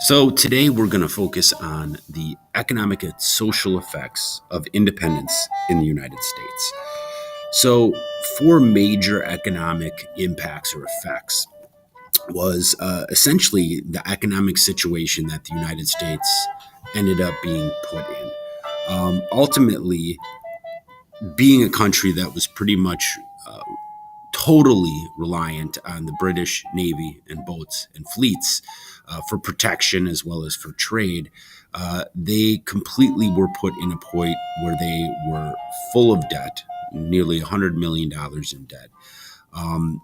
So, today we're going to focus on the economic and social effects of independence in the United States. So, four major economic impacts or effects was essentially the economic situation that the United States ended up being put in. Ultimately, being a country that was pretty much totally reliant on the British Navy and boats and fleets for protection as well as for trade, they completely were put in a point where they were full of debt, nearly $100 million in debt, um,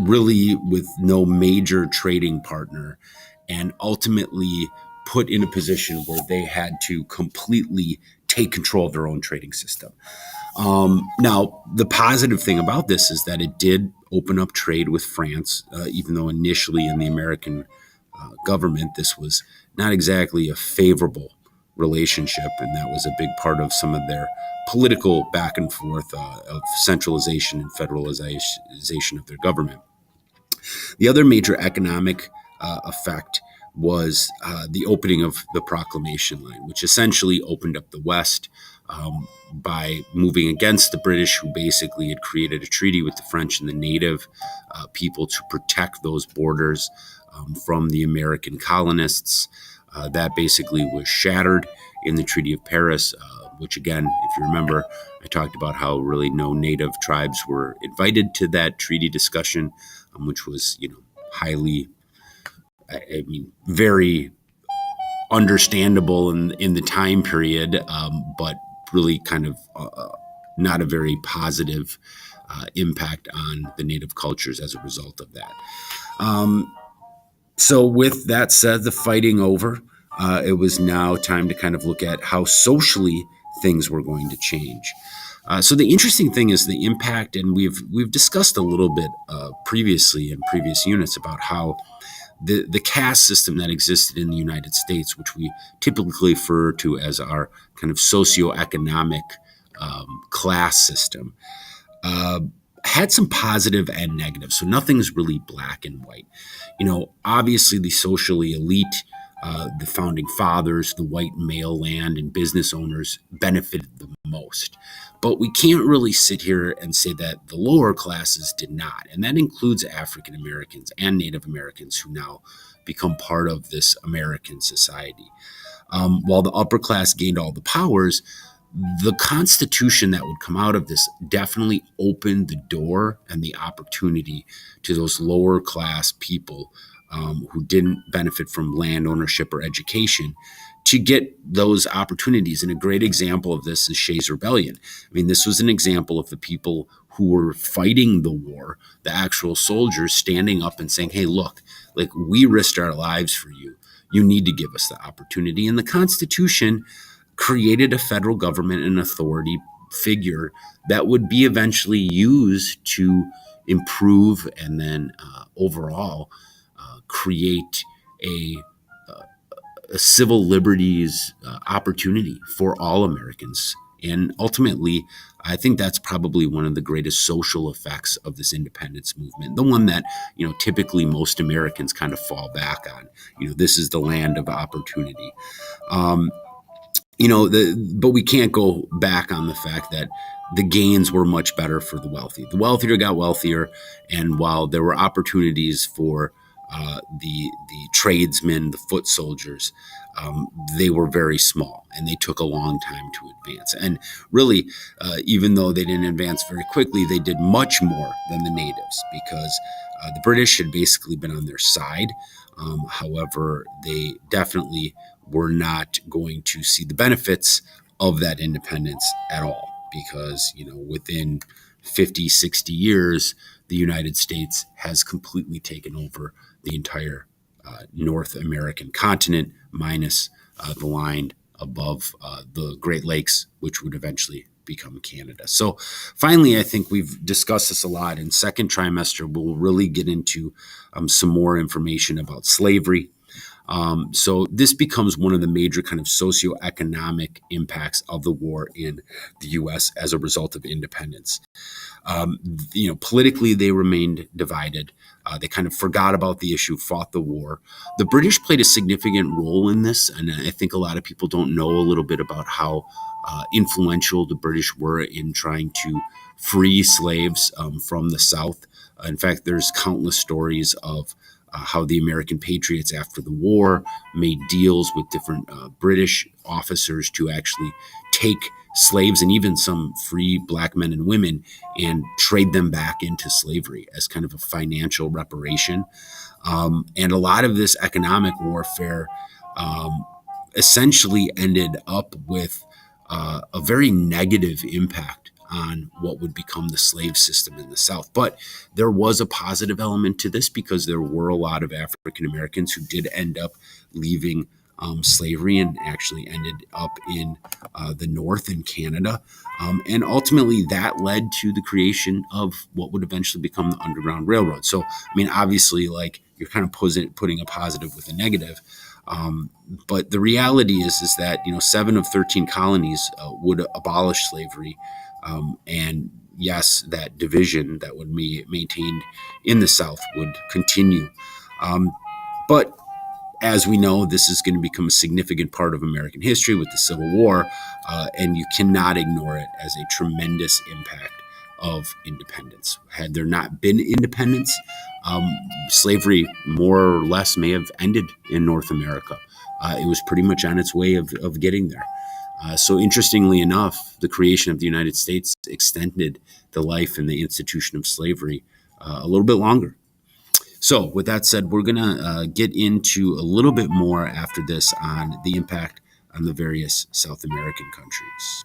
really with no major trading partner, and ultimately put in a position where they had to completely take control of their own trading system. Now, the positive thing about this is that it did open up trade with France, even though initially in the American government, this was not exactly a favorable relationship. And that was a big part of some of their political back and forth of centralization and federalization of their government. The other major economic effect was the opening of the Proclamation Line, which essentially opened up the West by moving against the British, who basically had created a treaty with the French and the native people to protect those borders from the American colonists. That basically was shattered in the Treaty of Paris, which, again, if you remember, I talked about how really no native tribes were invited to that treaty discussion, which was, highly, I mean, very understandable in the time period, but really kind of not a very positive impact on the native cultures as a result of that. So, with that said, the fighting over, it was now time to kind of look at how socially things were going to change. So the interesting thing is the impact, and we've discussed a little bit previously in previous units about how the caste system that existed in the United States, which we typically refer to as our kind of socioeconomic class system, uh, had some positive and negative. So nothing's really black and white. Obviously the socially elite, the founding fathers, the white male land and business owners benefited the most. But we can't really sit here and say that the lower classes did not. And that includes African Americans and Native Americans who now become part of this American society. While the upper class gained all the powers, the Constitution that would come out of this definitely opened the door and the opportunity to those lower class people who didn't benefit from land ownership or education to get those opportunities. And a great example of this is Shays' Rebellion. I mean, this was an example of the people who were fighting the war, the actual soldiers standing up and saying, hey, look, like, we risked our lives for you. You need to give us the opportunity. And the Constitution created a federal government and authority figure that would be eventually used to improve and then overall create a civil liberties opportunity for all Americans. And ultimately, I think that's probably one of the greatest social effects of this independence movement. The one that, typically most Americans kind of fall back on. This is the land of opportunity. But we can't go back on the fact that the gains were much better for the wealthy. The wealthier got wealthier, and while there were opportunities for the tradesmen, the foot soldiers, they were very small, and they took a long time to advance. And really, even though they didn't advance very quickly, they did much more than the natives because the British had basically been on their side. However, they definitely were not going to see the benefits of that independence at all because, within 50, 60 years, the United States has completely taken over the entire North American continent, minus the line above the Great Lakes, which would eventually become Canada. So finally, I think we've discussed this a lot. In second trimester, we'll really get into some more information about slavery. So this becomes one of the major kind of socioeconomic impacts of the war in the U.S. as a result of independence. Politically, they remained divided. They kind of forgot about the issue, fought the war. The British played a significant role in this, and I think a lot of people don't know a little bit about how influential the British were in trying to free slaves from the South. In fact, there's countless stories of how the American patriots after the war made deals with different British officers to actually take slaves and even some free black men and women and trade them back into slavery as kind of a financial reparation. And a lot of this economic warfare essentially ended up with a very negative impact on what would become the slave system in the South. But there was a positive element to this because there were a lot of African Americans who did end up leaving slavery and actually ended up in the North in Canada. And ultimately, that led to the creation of what would eventually become the Underground Railroad. So, I mean, obviously, like you're kind of putting a positive with a negative. But the reality is that 7 of 13 colonies would abolish slavery, and yes, that division that would be maintained in the South would continue. But as we know, this is going to become a significant part of American history with the Civil War, and you cannot ignore it as a tremendous impact of independence. Had there not been independence, slavery more or less may have ended in North America. It was pretty much on its way of getting there. So interestingly enough, the creation of the United States extended the life and the institution of slavery a little bit longer. So with that said, we're going to get into a little bit more after this on the impact on the various South American countries.